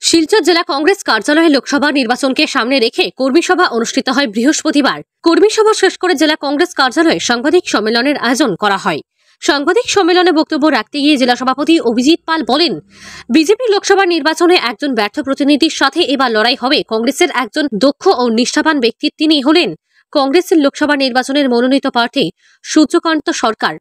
শিলচর জেলা কংগ্রেস কার্যালয়ে লোকসভা নির্বাচনকে সামনে রেখে কর্মী সভা অনুষ্ঠিত হয় বৃহস্পতিবার। কর্মী সভা শেষ করে জেলা কংগ্রেস কার্যালয়ে সাংবাদিক সম্মেলনের আয়োজন করা হয়। সাংবাদিক সম্মেলনে বক্তব্য রাখতে গিয়ে জেলা সভাপতি অভিজিৎ পাল বলেন, বিজেপি লোকসভা নির্বাচনে একজন ব্যর্থ প্রতিনিধির সাথে এবার লড়াই হবে কংগ্রেসের একজন দক্ষ ও নিষ্ঠাবান ব্যক্তির। তিনি হলেন কংগ্রেসের লোকসভা নির্বাচনের মনোনীত প্রার্থী সূর্যকান্ত সরকার।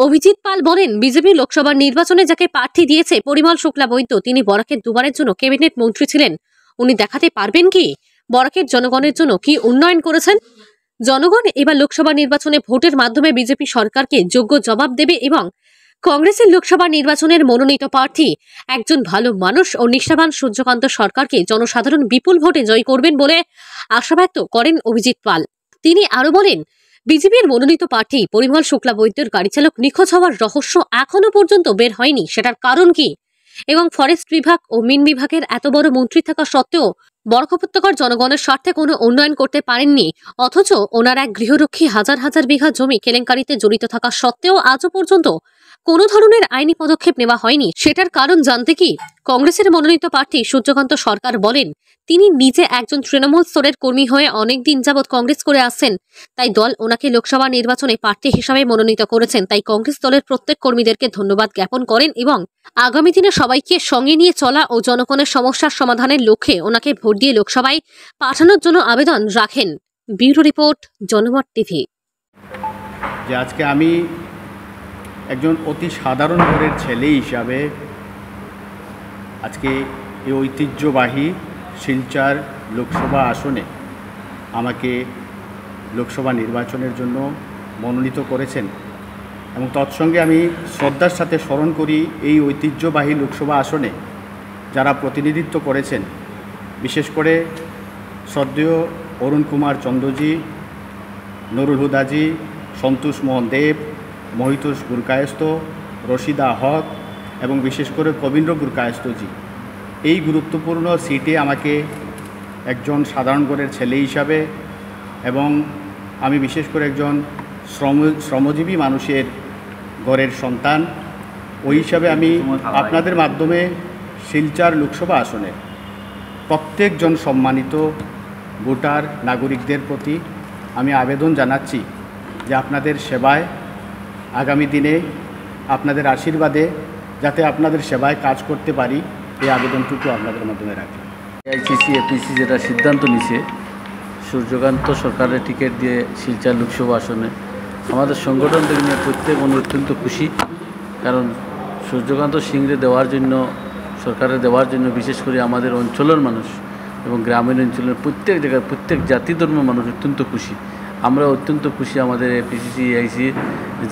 অভিজিৎ পাল বলেন, বিজেপি লোকসভা নির্বাচনে যাকে প্রার্থী দিয়েছে পরিমল শুক্লা বৈদ্য, তিনি বরাকের দুবারের জন্য ক্যাবিনেট মন্ত্রী ছিলেন। উনি দেখাতে পারবেন কি বরাকের জনগণের জন্য কি উন্নয়ন করেছেন। জনগণ এবার লোকসভা নির্বাচনে ভোটের মাধ্যমে বিজেপি সরকারকে যোগ্য জবাব দেবে এবং কংগ্রেসের লোকসভা নির্বাচনের মনোনীত প্রার্থী একজন ভালো মানুষ ও নিষ্ঠাবান সূর্যকান্ত সরকারকে জনসাধারণ বিপুল ভোটে জয় করবেন বলে আশা ব্যক্ত করেন অভিজিৎ পাল। তিনি আরো বলেন, বিজেপির মনোনীত প্রার্থী পরিমল শুক্লা বৈদ্যর গাড়ি চালক নিখোঁজ হওয়ার রহস্য এখনো পর্যন্ত বের হয়নি, সেটার কারণ কি, এবং ফরেস্ট বিভাগ ও মিন বিভাগের এত বড় মন্ত্রী থাকা সত্ত্বেও বরাক উপত্যকার জনগণের স্বার্থে কোনো উন্নয়ন করতে পারেননি, অথচ ওনার এক গৃহরক্ষী হাজার হাজার বিঘা জমি কেলেঙ্কারিতে জড়িত থাকা সত্ত্বেও আজও পর্যন্ত কোনো ধরনের আইনি পদক্ষেপ নেওয়া হয়নি, সেটার কারণ জানতে কি কংগ্রেসের মনোনীত প্রার্থী সূর্যকান্ত সরকার বলেন, তিনি নিজে একজন তৃণমূল স্তরের কর্মী হয়ে অনেকদিন যাবৎ কংগ্রেস করে আসছেন, তাই দল ওনাকে লোকসভা নির্বাচনে প্রার্থী হিসাবে মনোনীত করেছেন। তাই কংগ্রেস দলের প্রত্যেক কর্মীদেরকে ধন্যবাদ জ্ঞাপন করেন এবং আগামী দিনে সবাইকে সঙ্গে নিয়ে চলা ও জনগণের সমস্যার সমাধানের লক্ষ্যে ওনাকে ভোট দিয়ে লোকসভায় পাঠানোর জন্য আবেদন রাখেন। ব্যুরো রিপোর্ট, জনমত টিভি। যে আজকে আমি একজন অতি সাধারণ ঘরের ছেলে হিসাবে আজকে এই ঐতিহ্যবাহী শিলচর লোকসভা আসনে আমাকে লোকসভা নির্বাচনের জন্য মনোনীত করেছেন এবং তৎসঙ্গে আমি শ্রদ্ধার সাথে স্মরণ করি এই ঐতিহ্যবাহী লোকসভা আসনে যারা প্রতিনিধিত্ব করেছেন, বিশেষ করে শ্রদ্ধেয় অরুণ কুমার চন্দ্রজি, নুরুল হুদাজি, সন্তোষ মোহন দেব, মহিতোষ গুরকায়স্ত, রশিদা হক এবং বিশেষ করে কবীন্দ্র গুরকায়স্তজি। এই গুরুত্বপূর্ণ সিটে আমাকে একজন সাধারণ ঘরের ছেলে হিসাবে এবং আমি বিশেষ করে একজন শ্রমজীবী মানুষের ঘরের সন্তান ওই হিসাবে আমি আপনাদের মাধ্যমে শিলচর লোকসভা আসনে প্রত্যেকজন সম্মানিত ভোটার নাগরিকদের প্রতি আমি আবেদন জানাচ্ছি যে আপনাদের সেবায় আগামী দিনে আপনাদের আশীর্বাদে যাতে আপনাদের সেবায় কাজ করতে পারি, এই আবেদনটুকু আপনাদের মাধ্যমে রাখি। আইসিসি এপিসি যেটা সিদ্ধান্ত নিছে সূর্যকান্ত সরকারের টিকিট দিয়ে শিলচর লোকসভা আসনে আমাদের সংগঠন থেকে নিয়ে প্রত্যেক অত্যন্ত খুশি, কারণ সূর্যকান্ত সিংরে দেওয়ার জন্য সরকারের দেওয়ার জন্য বিশেষ করে আমাদের অঞ্চলের মানুষ এবং গ্রামীণ অঞ্চলের প্রত্যেক জায়গায় প্রত্যেক জাতি ধর্মের মানুষ অত্যন্ত খুশি। আমরা অত্যন্ত খুশি আমাদের এপিসিসি আইসি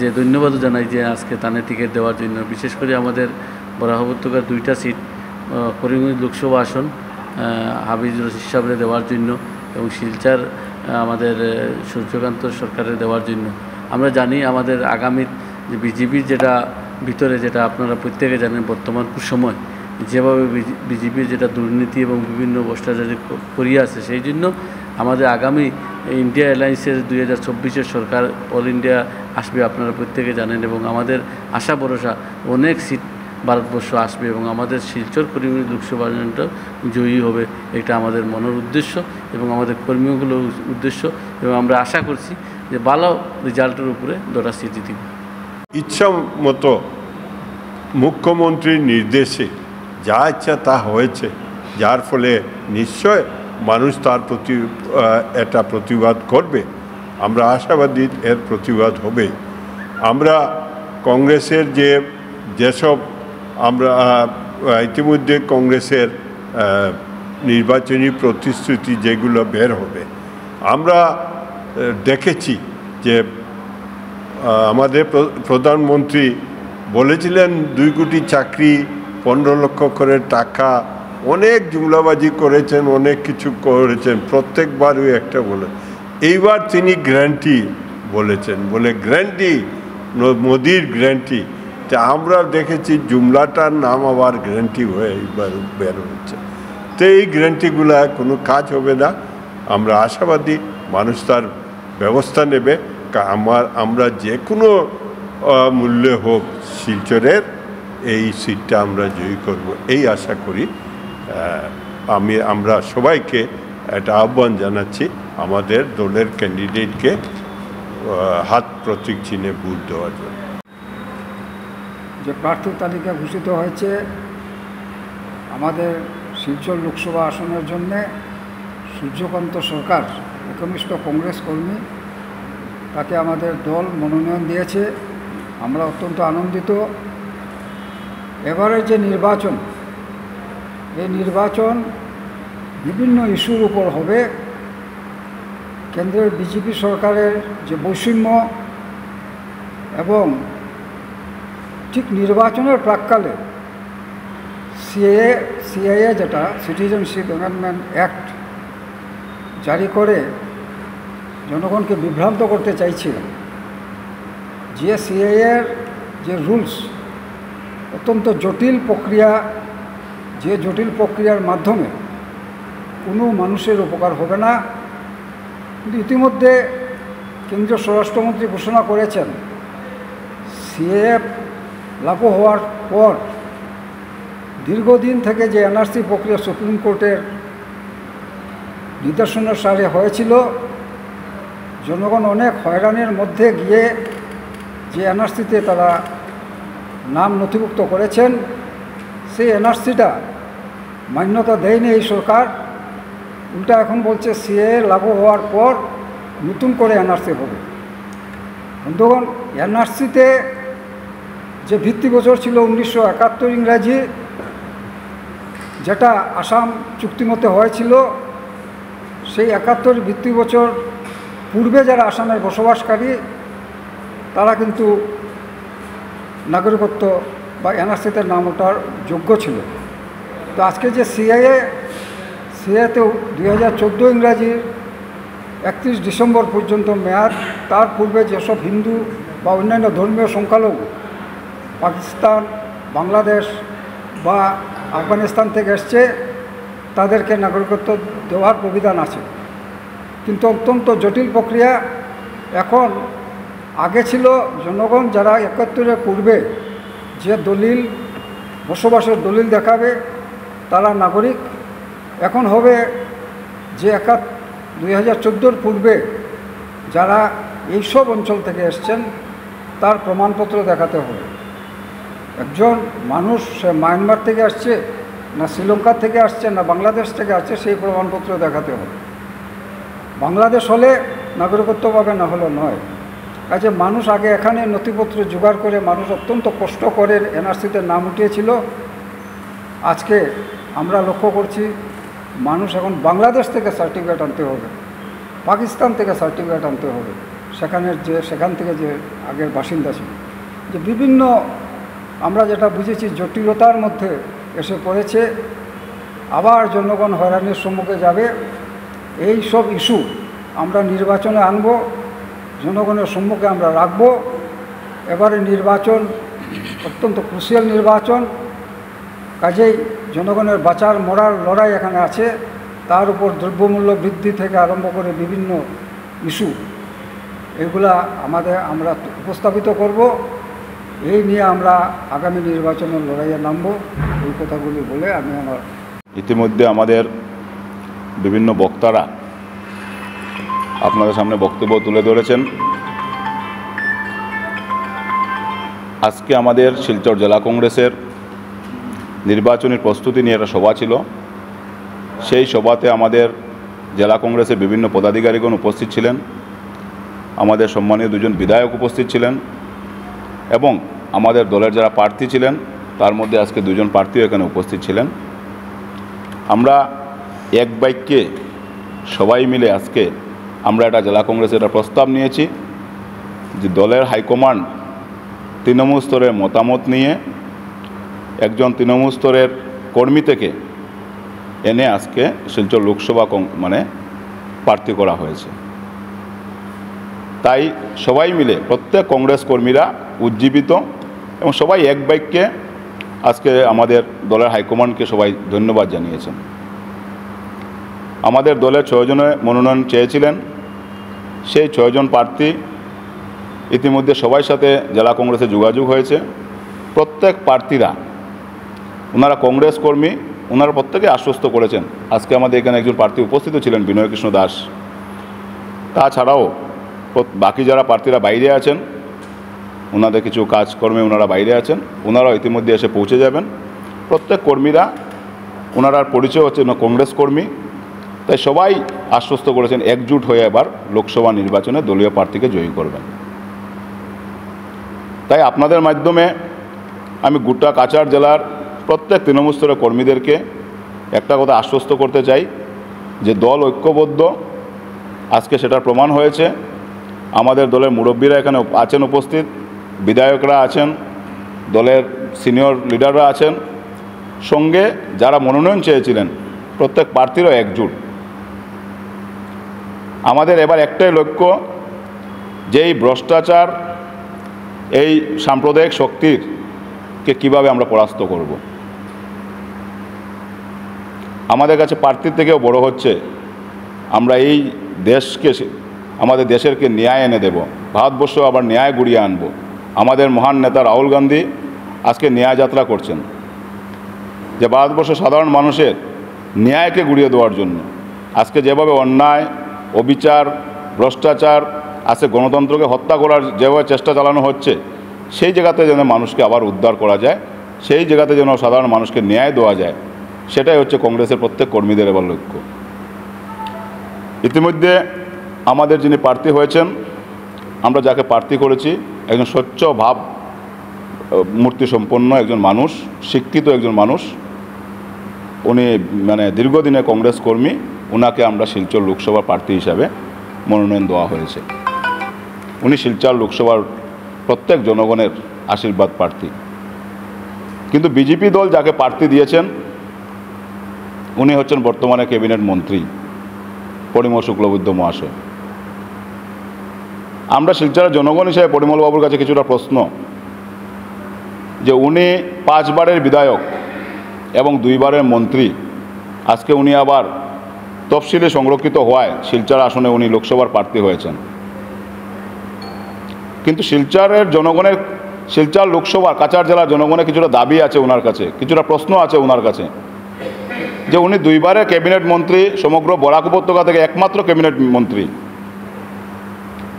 যে ধন্যবাদও জানাই যে আজকে তানের টিকিট দেওয়ার জন্য। বিশেষ করে আমাদের বরাক উপত্যকার 2টা সিট করিমগঞ্জ লোকসভা আসন হাফিজুর রশিদ সাহেবের দেওয়ার জন্য এবং শিলচর আমাদের সূর্যকান্ত সরকারের দেওয়ার জন্য। আমরা জানি আমাদের আগামী যে বিজেপির যেটা ভিতরে যেটা আপনারা প্রত্যেকে জানেন বর্তমান সময় যেভাবে বিজেপির যেটা দুর্নীতি এবং বিভিন্ন ভ্রষ্টাচারী করিয়া আছে, সেই জন্য আমাদের আগামী ইন্ডিয়া অ্যালায়েন্সের 2024-এর সরকার অল ইন্ডিয়া আসবে আপনারা প্রত্যেকে জানেন এবং আমাদের আশা ভরসা অনেক সিট ভারতবর্ষ আসবে এবং আমাদের শিলচর করিমগঞ্জ লোকসভা আসনটা জয়ী হবে, এটা আমাদের মনের উদ্দেশ্য এবং আমাদের কর্মীগুলোর উদ্দেশ্য এবং আমরা আশা করছি যে ভালো রেজাল্টের উপরে 2টা সিট জিতব। ইচ্ছা মতো মুখ্যমন্ত্রীর নির্দেশে যা ইচ্ছা তা হয়েছে, যার ফলে নিশ্চয় মানুষ তার প্রতি এটা প্রতিবাদ করবে। আমরা আশাবাদী এর প্রতিবাদ হবে। আমরা কংগ্রেসের যেসব আমরা ইতিমধ্যে কংগ্রেসের নির্বাচনী প্রতিশ্রুতি যেগুলো বের হবে, আমরা দেখেছি যে আমাদের প্রধানমন্ত্রী বলেছিলেন 2 কোটি চাকরি, 15 লক্ষ করে টাকা, অনেক জুমলাবাজি করেছেন, অনেক কিছু করেছেন, প্রত্যেকবারই একটা বলে। এইবার তিনি গ্যারান্টি বলেছেন, বলে গ্যারান্টি মোদির গ্যারান্টি। তা আমরা দেখেছি জুমলাটার নাম আবার গ্যারান্টি হয়ে এইবার বের হচ্ছে। তো এই গ্যারান্টিগুলো কোনো কাজ হবে না। আমরা আশাবাদী মানুষ তার ব্যবস্থা নেবে। আমরা যে কোনো মূল্যে হোক শিলচরের এই সিটটা আমরা জয়ী করব, এই আশা করি। আমরা সবাইকে একটা আহ্বান জানাচ্ছি আমাদের দলের ক্যান্ডিডেটকে হাত প্রতীক চিহ্নে ভোট দেওয়ার জন্য। যে প্রার্থী তালিকা ঘোষিত হয়েছে আমাদের শিলচর লোকসভা আসনের জন্যে সূর্যকান্ত সরকার, একনিষ্ঠ কংগ্রেস কর্মী, তাকে আমাদের দল মনোনয়ন দিয়েছে। আমরা অত্যন্ত আনন্দিত। এবারের যে নির্বাচন, এই নির্বাচন বিভিন্ন ইস্যুর উপর হবে। কেন্দ্রের বিজেপি সরকারের যে বৈষম্য এবং ঠিক নির্বাচনের প্রাক্কালে সিএএ যেটা সিটিজেনশিপ অ্যামেন্ডমেন্ট অ্যাক্ট জারি করে জনগণকে বিভ্রান্ত করতে চাইছে। যে সিএএর যে রুলস অত্যন্ত জটিল প্রক্রিয়া, যে জটিল প্রক্রিয়ার মাধ্যমে কোনো মানুষের উপকার হবে না। কিন্তু ইতিমধ্যে কেন্দ্রীয় স্বরাষ্ট্রমন্ত্রী ঘোষণা করেছেন সিএএ লাগু হওয়ার পর দীর্ঘদিন থেকে যে এনআরসি প্রক্রিয়া সুপ্রিম কোর্টের নির্দেশনার সারে হয়েছিল, জনগণ অনেক হয়রানির মধ্যে গিয়ে যে এনআরসিতে তারা নাম নথিভুক্ত করেছেন, সেই এনআরসিটা মান্যতা দেয়নি এই সরকার। উল্টা এখন বলছে সিএএ লাগু হওয়ার পর নতুন করে এনআরসি হবে। বন্ধুগণ, এনআরসিতে যে ভিত্তিবছর ছিল 1971 ইংরাজি, যেটা আসাম চুক্তিমতে হয়েছিল, সেই 71 ভিত্তিবছর পূর্বে যারা আসামের বসবাসকারী তারা কিন্তু নাগরিকত্ব বা এনআরসিতে নাম ওঠার যোগ্য ছিল। তো আজকে যে সিএতেও 2014 ইংরাজির 31 ডিসেম্বর পর্যন্ত মেয়াদ, তার পূর্বে যেসব হিন্দু বা অন্যান্য ধর্মীয় সংখ্যালঘু পাকিস্তান, বাংলাদেশ বা আফগানিস্তান থেকে এসছে, তাদেরকে নাগরিকত্ব দেওয়ার প্রবিধান আছে। কিন্তু অত্যন্ত জটিল প্রক্রিয়া। এখন আগে ছিল জনগণ যারা 71-এর পূর্বে যে দলিল, বসবাসের দলিল দেখাবে তারা নাগরিক। এখন হবে যে 2014-র পূর্বে যারা এইসব অঞ্চল থেকে এসছেন তার প্রমাণপত্র দেখাতে হবে। একজন মানুষ সে মায়ানমার থেকে আসছে, না শ্রীলঙ্কা থেকে আসছে, না বাংলাদেশ থেকে আসছে, সেই প্রমাণপত্র দেখাতে হবে। বাংলাদেশ হলে নাগরিকত্ব পাবে, না হলে নয়। কাজে মানুষ আগে এখানে নথিপত্র জোগাড় করে মানুষ অত্যন্ত কষ্ট করে এনআরসিতে নাম উঠিয়েছিল। আজকে আমরা লক্ষ্য করছি মানুষ এখন বাংলাদেশ থেকে সার্টিফিকেট আনতে হবে, পাকিস্তান থেকে সার্টিফিকেট আনতে হবে, সেখান থেকে যে আগের বাসিন্দা ছিল। যে বিভিন্ন আমরা যেটা বুঝেছি জটিলতার মধ্যে এসে পড়েছে। আবার জনগণ হয়রানির সম্মুখে যাবে। এই সব ইস্যু আমরা নির্বাচনে আনব, জনগণের সম্মুখে আমরা রাখব। এবারে নির্বাচন অত্যন্ত ক্রুশিয়াল নির্বাচন। কাজেই জনগণের বাঁচার মরার লড়াই এখানে আছে। তার উপর দ্রব্যমূল্য বৃদ্ধি থেকে আরম্ভ করে বিভিন্ন ইস্যু, এগুলা আমরা উপস্থাপিত করব। এই নিয়ে আমরা আগামী নির্বাচনের লড়াইয়ে নামব। এই কথাগুলি বলে আমি আমার ইতিমধ্যে আমাদের বিভিন্ন বক্তারা আপনাদের সামনে বক্তব্য তুলে ধরেছেন। আজকে আমাদের শিলচর জেলা কংগ্রেসের নির্বাচনী প্রস্তুতি নিয়ে একটা সভা ছিল। সেই সভাতে আমাদের জেলা কংগ্রেসের বিভিন্ন পদাধিকারীগণ উপস্থিত ছিলেন, আমাদের সম্মানীয় দুজন বিধায়ক উপস্থিত ছিলেন এবং আমাদের দলের যারা প্রার্থী ছিলেন তার মধ্যে আজকে দুজন প্রার্থীও এখানে উপস্থিত ছিলেন। আমরা এক বাক্যে সবাই মিলে আজকে আমরা একটা জেলা কংগ্রেসের একটা প্রস্তাব নিয়েছি যে দলের হাইকমান্ড তৃণমূল স্তরের মতামত নিয়ে একজন তৃণমূল স্তরের কর্মী থেকে এনে আজকে শিলচর লোকসভা প্রার্থী করা হয়েছে। তাই সবাই মিলে প্রত্যেক কংগ্রেস কর্মীরা উজ্জীবিত এবং সবাই এক বাক্যে আজকে আমাদের দলের হাইকমান্ডকে সবাই ধন্যবাদ জানিয়েছেন। আমাদের দলের 6 জনের মনোনয়ন চেয়েছিলেন। সেই 6 জন প্রার্থী ইতিমধ্যে সবার সাথে জেলা কংগ্রেসে যোগাযোগ হয়েছে। প্রত্যেক প্রার্থীরা ওনারা কংগ্রেস কর্মী ওনারা প্রত্যেকে আশ্বস্ত করেছেন। আজকে আমাদের এখানে একজন প্রার্থী উপস্থিত ছিলেন, বিনয় কৃষ্ণ দাস। তাছাড়াও বাকি যারা প্রার্থীরা বাইরে আছেন, ওনাদের কিছু কাজকর্মে ওনারা বাইরে আছেন, ওনারাও ইতিমধ্যে এসে পৌঁছে যাবেন। প্রত্যেক কর্মীরা, ওনার পরিচয় হচ্ছে কংগ্রেস কর্মী, তাই সবাই আশ্বস্ত করেছেন একজুট হয়ে এবার লোকসভা নির্বাচনে দলীয় প্রার্থীকে জয়ী করবেন। তাই আপনাদের মাধ্যমে আমি গোটা কাছাড় জেলার প্রত্যেক তৃণমূল স্তরের কর্মীদেরকে একটা কথা আশ্বস্ত করতে চাই যে দল ঐক্যবদ্ধ। আজকে সেটার প্রমাণ হয়েছে। আমাদের দলের মুরব্বীরা এখানে আছেন উপস্থিত, বিধায়করা আছেন, দলের সিনিয়র লিডাররা আছেন, সঙ্গে যারা মনোনয়ন চেয়েছিলেন প্রত্যেক প্রার্থীরও একজুট। আমাদের এবার একটাই লক্ষ্য যে এই ভ্রষ্টাচার, এই সাম্প্রদায়িক শক্তিরকে কিভাবে আমরা পরাস্ত করব। আমাদের কাছে প্রার্থীর থেকেও বড় হচ্ছে আমরা এই দেশকে, আমাদের দেশেরকে ন্যায় এনে দেব, ভারতবর্ষ আবার ন্যায় গুড়িয়ে আনব। আমাদের মহান নেতা রাহুল গান্ধী আজকে ন্যায় যাত্রা করছেন, যে ভারতবর্ষ সাধারণ মানুষের ন্যায়কে গুড়িয়ে দেওয়ার জন্য। আজকে যেভাবে অন্যায়, অবিচার, ভ্রষ্টাচার, আজকে গণতন্ত্রকে হত্যা করার যেভাবে চেষ্টা চালানো হচ্ছে, সেই জায়গাতে যেন মানুষকে আবার উদ্ধার করা যায়, সেই জায়গাতে যেন সাধারণ মানুষকে ন্যায় দেওয়া যায়, সেটাই হচ্ছে কংগ্রেসের প্রত্যেক কর্মীদের এবার লক্ষ্য। ইতিমধ্যে আমাদের যিনি প্রার্থী হয়েছেন, আমরা যাকে প্রার্থী করেছি, একজন স্বচ্ছ ভাব মূর্তি সম্পন্ন একজন মানুষ, শিক্ষিত একজন মানুষ। উনি দীর্ঘদিনের কংগ্রেস কর্মী। ওনাকে আমরা শিলচর লোকসভা প্রার্থী হিসাবে মনোনয়ন দেওয়া হয়েছে। উনি শিলচর লোকসভার প্রত্যেক জনগণের আশীর্বাদ প্রার্থী। কিন্তু বিজেপি দল যাকে প্রার্থী দিয়েছেন, উনি হচ্ছেন বর্তমানে ক্যাবিনেট মন্ত্রী পরিমল শুক্লবৈদ্য মহাশয়। আমরা শিলচরের জনগণ হিসেবে পরিমলবাবুর কাছে কিছুটা প্রশ্ন, যে উনি 5 বারের বিধায়ক এবং 2 বারের মন্ত্রী, আজকে উনি আবার তফসিলে সংরক্ষিত হওয়ায় শিলচর আসনে উনি লোকসভার প্রার্থী হয়েছেন। কিন্তু শিলচরের জনগণের, শিলচর লোকসভা কাছাড় জেলার জনগণের কিছুটা দাবি আছে ওনার কাছে, কিছুটা প্রশ্ন আছে ওনার কাছে, যে উনি 2 বারের ক্যাবিনেট মন্ত্রী, সমগ্র বরাক উপত্যকা থেকে একমাত্র ক্যাবিনেট মন্ত্রী,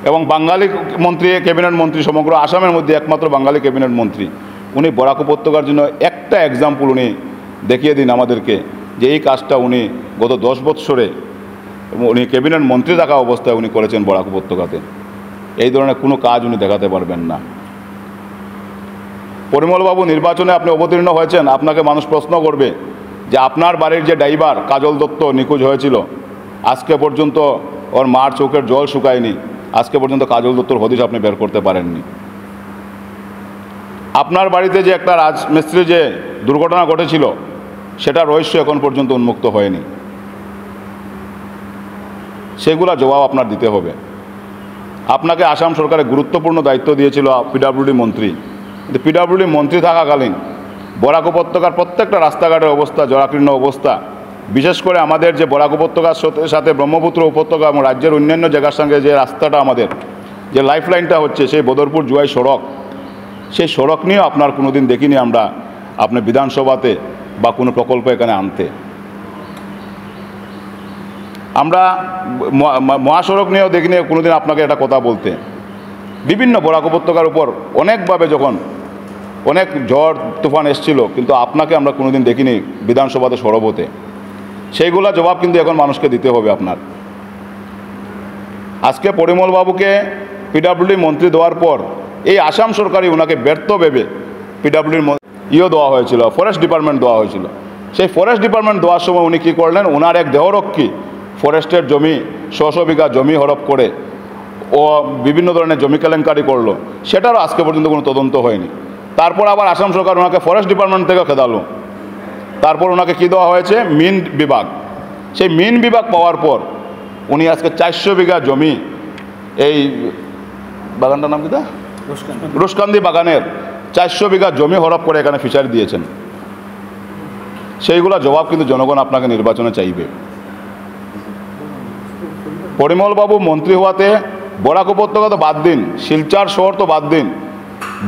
এবং বাঙালি মন্ত্রী, ক্যাবিনেট মন্ত্রী সমগ্র আসামের মধ্যে একমাত্র বাঙালি ক্যাবিনেট মন্ত্রী। উনি বরাক উপত্যকার জন্য একটা এক্সাম্পল উনি দেখিয়ে দিন আমাদেরকে, যে এই কাজটা উনি গত 10 বৎসরে উনি ক্যাবিনেট মন্ত্রী থাকা অবস্থায় উনি করেছেন বরাক উপত্যকাতে। এই ধরনের কোনো কাজ উনি দেখাতে পারবেন না। পরিমলবাবু, নির্বাচনে আপনি অবতীর্ণ হয়েছেন, আপনাকে মানুষ প্রশ্ন করবে যে আপনার বাড়ির যে ড্রাইভার কাজল দত্ত নিখোঁজ হয়েছিল, আজকে পর্যন্ত ওর মার চোখের জল শুকায়নি, আজকে পর্যন্ত কাজল দত্তর হদিশ আপনি বের করতে পারেননি। আপনার বাড়িতে যে একটা রাজমিস্ত্রি যে দুর্ঘটনা ঘটেছিল, সেটা রহস্য এখন পর্যন্ত উন্মুক্ত হয়নি। সেগুলা জবাব আপনার দিতে হবে। আপনাকে আসাম সরকারের গুরুত্বপূর্ণ দায়িত্ব দিয়েছিল পিডব্লিউডি মন্ত্রী, কিন্তু পিডব্লিউডি মন্ত্রী থাকাকালীন বরাক উপত্যকার প্রত্যেকটা রাস্তাঘাটের অবস্থা জরাকীর্ণ অবস্থা। বিশেষ করে আমাদের যে বরাক উপত্যকার সাথে ব্রহ্মপুত্র উপত্যকা এবং রাজ্যের অন্যান্য জায়গার সঙ্গে যে রাস্তাটা, আমাদের যে লাইফ লাইনটা হচ্ছে সেই বদরপুর জুয়াই সড়ক, সেই সড়ক নিয়েও আপনার কোনো দিন দেখিনি আমরা আপনি বিধানসভাতে বা কোনো প্রকল্প এখানে আনতে। আমরা মহাসড়ক নিয়েও দেখিনি কোনোদিন আপনাকে একটা কথা বলতে। বিভিন্ন বরাক উপত্যকার উপর অনেকভাবে যখন অনেক ঝড় তুফান এসেছিল, কিন্তু আপনাকে আমরা কোনোদিন দেখিনি বিধানসভাতে সরব হতে। সেইগুলা জবাব কিন্তু এখন মানুষকে দিতে হবে আপনার। আজকে পরিমলবাবুকে পিডব্লিউডি মন্ত্রী দেওয়ার পর এই আসাম সরকারই ওনাকে ব্যর্থ ভেবে পিডব্লিউডির দেওয়া হয়েছিল, ফরেস্ট ডিপার্টমেন্ট দেওয়া হয়েছিল। সেই ফরেস্ট ডিপার্টমেন্ট দেওয়ার সময় উনি কী করলেন, ওনার এক দেহরক্ষী ফরেস্টের জমি 100 বিঘা জমি হরপ করে ও বিভিন্ন ধরনের জমি কেলেঙ্কারি করলো, সেটারও আজকে পর্যন্ত কোনো তদন্ত হয়নি। তারপর আবার আসাম সরকার ওনাকে ফরেস্ট ডিপার্টমেন্ট থেকে খেদালো। তারপর ওনাকে কী দেওয়া হয়েছে, মিন বিভাগ। সেই মিন বিভাগ পাওয়ার পর উনি আজকে 400 বিঘা জমি, এই বাগানটার নাম কি দা, রুশকান্দি বাগানের 400 বিঘা জমি হরপ করে এখানে ফিশারি দিয়েছেন। সেইগুলা জবাব কিন্তু জনগণ আপনাকে নির্বাচনে চাইবে। পরিমলবাবু মন্ত্রী হওয়াতে বরাক উপত্যকা তো বাদ দিন, শিলচর শহর তো বাদ দিন,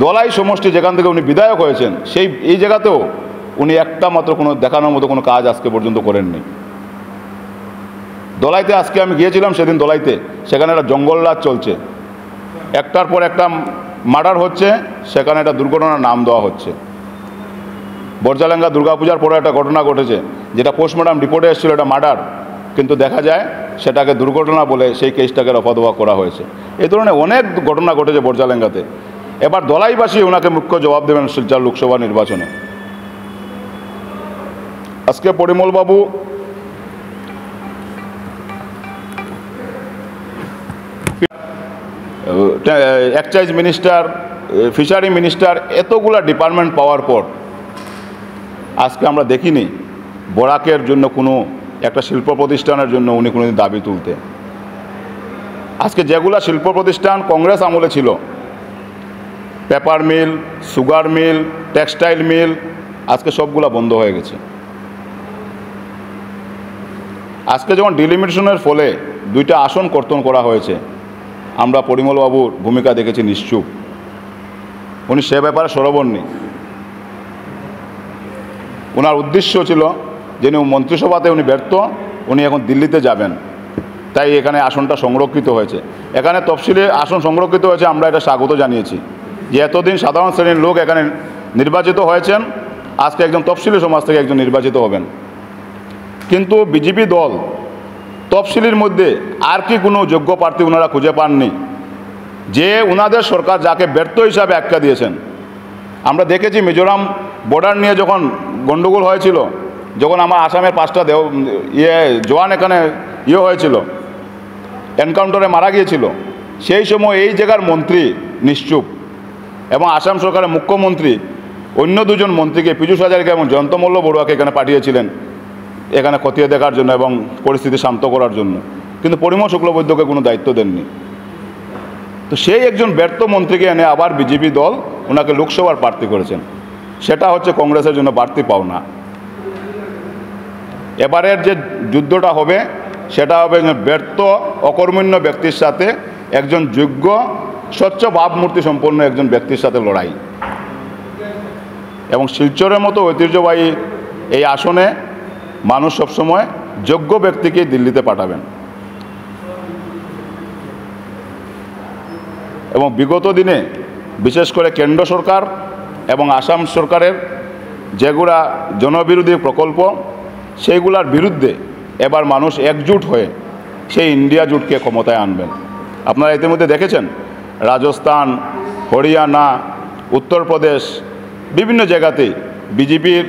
দলাই সমষ্টি যেখান থেকে উনি বিধায়ক হয়েছেন, এই জায়গাতেও উনি একটা মাত্র কোনো দেখানোর মতো কোনো কাজ আজকে পর্যন্ত করেননি। দলাইতে আজকে আমি গিয়েছিলাম, সেদিন দলাইতে, সেখানে একটা জঙ্গলরাজ চলছে, একটার পর একটা মার্ডার হচ্ছে, সেখানে একটা দুর্ঘটনার নাম দেওয়া হচ্ছে। বর্জালেঙ্গা দুর্গাপূজার পরে একটা ঘটনা ঘটেছে, যেটা পোস্টমর্টম রিপোর্টে এসেছিল এটা মার্ডার, কিন্তু দেখা যায় সেটাকে দুর্ঘটনা বলে সেই কেসটাকে রফাদফা করা হয়েছে। এই ধরনের অনেক ঘটনা ঘটেছে বর্জালেঙ্গাতে। এবার দলাইবাসী ওনাকে মুখ্য জবাব দেবেন শিলচর লোকসভা নির্বাচনে। আজকে পরিমলবাবু এক্সাইজ মিনিস্টার, ফিশারি মিনিস্টার, এতগুলা ডিপার্টমেন্ট পাওয়ার পর আজকে আমরা দেখিনি বরাকের জন্য কোনো একটা শিল্প প্রতিষ্ঠানের জন্য উনি কোনোদিন দাবি তুলতে। আজকে যেগুলা শিল্প প্রতিষ্ঠান কংগ্রেস আমলে ছিল, paper mill, sugar mill, textile mill, আজকে সবগুলা বন্ধ হয়ে গেছে। আজকে যখন ডিলিমিটেশনের ফলে 2টা আসন কর্তন করা হয়েছে, আমরা পরিমলবাবুর ভূমিকা দেখেছি নিশ্চুপ। উনি সে ব্যাপারে সরবর নেই। ওনার উদ্দেশ্য ছিল যে মন্ত্রিসভাতে উনি ব্যর্থ, উনি এখন দিল্লিতে যাবেন, তাই এখানে আসনটা সংরক্ষিত হয়েছে। এখানে তফসিলি আসন সংরক্ষিত হয়েছে, আমরা এটা স্বাগত জানিয়েছি যে এতদিন সাধারণ শ্রেণীর লোক এখানে নির্বাচিত হয়েছেন, আজকে একজন তফসিলি সমাজ থেকে একজন নির্বাচিত হবেন। কিন্তু বিজেপি দল তফসিলির মধ্যে আর কি কোনো যোগ্য প্রার্থী ওনারা খুঁজে পাননি, যে ওনাদের সরকার যাকে ব্যর্থ হিসাবে আখ্যা দিয়েছেন। আমরা দেখেছি মিজোরাম বর্ডার নিয়ে যখন গণ্ডগোল হয়েছিল, যখন আমার আসামের 5টা জওয়ান এখানে হয়েছিল, এনকাউন্টারে মারা গিয়েছিল, সেই সময় এই জায়গার মন্ত্রী নিশ্চুপ, এবং আসাম সরকারের মুখ্যমন্ত্রী অন্য 2জন মন্ত্রীকে, পীযূষ হাজারিকা এবং জয়ন্ত মল্ল বড়ুয়াকে এখানে পাঠিয়েছিলেন এখানে খতিয়ে দেখার জন্য এবং পরিস্থিতি শান্ত করার জন্য, কিন্তু পরিমল শুক্লবৈদ্যকে কোনো দায়িত্ব দেননি। তো সেই একজন ব্যর্থ মন্ত্রীকে এনে আবার বিজেপি দল ওনাকে লোকসভার প্রার্থী করেছেন। সেটা হচ্ছে কংগ্রেসের জন্য বাড়তি পাওনা। এবারের যে যুদ্ধটা হবে সেটা হবে ব্যর্থ অকর্মণ্য ব্যক্তির সাথে একজন যোগ্য স্বচ্ছ ভাবমূর্তি সম্পন্ন একজন ব্যক্তির সাথে লড়াই। এবং শিলচরের মতো ঐতিহ্যবাহী এই আসনে মানুষ সবসময় যোগ্য ব্যক্তিকে দিল্লিতে পাঠাবেন। এবং বিগত দিনে বিশেষ করে কেন্দ্র সরকার এবং আসাম সরকারের যেগুলা জনবিরোধী প্রকল্প, সেইগুলার বিরুদ্ধে এবার মানুষ একজুট হয়ে সেই ইন্ডিয়া জোটকে ক্ষমতায় আনবেন। আপনারা ইতিমধ্যে দেখেছেন রাজস্থান, হরিয়ানা, উত্তরপ্রদেশ, বিভিন্ন জায়গাতেই বিজেপির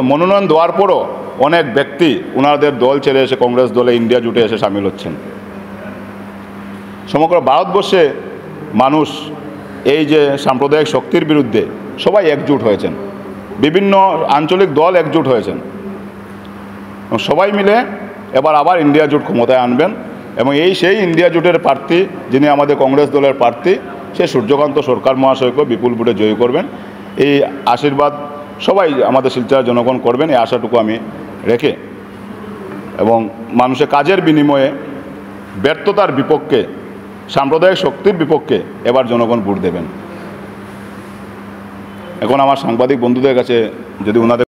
মনোনয়ন দেওয়ার পরও অনেক ব্যক্তি ওনাদের দল ছেড়ে এসে কংগ্রেস দলে ইন্ডিয়া জোটে এসে সামিল হচ্ছেন। সমগ্র ভারতবর্ষে মানুষ এই যে সাম্প্রদায়িক শক্তির বিরুদ্ধে সবাই একজুট হয়েছেন, বিভিন্ন আঞ্চলিক দল একজুট হয়েছেন, সবাই মিলে এবার আবার ইন্ডিয়া জোট ক্ষমতায় আনবেন। এবং সেই ইন্ডিয়া জোটের প্রার্থী যিনি আমাদের কংগ্রেস দলের প্রার্থী, সে সূর্যকান্ত সরকার মহাশয়কে বিপুল ভোটে জয়ী করবেন। এই আশীর্বাদ সবাই আমাদের শিলচর জনগণ করবেন, এই আশাটুকু আমি রেখে, এবং মানুষের কাজের বিনিময়ে ব্যর্থতার বিপক্ষে, সাম্প্রদায়িক শক্তির বিপক্ষে এবার জনগণ ভোট দেবেন। এখন আমার সাংবাদিক বন্ধুদের কাছে যদি ওনাদের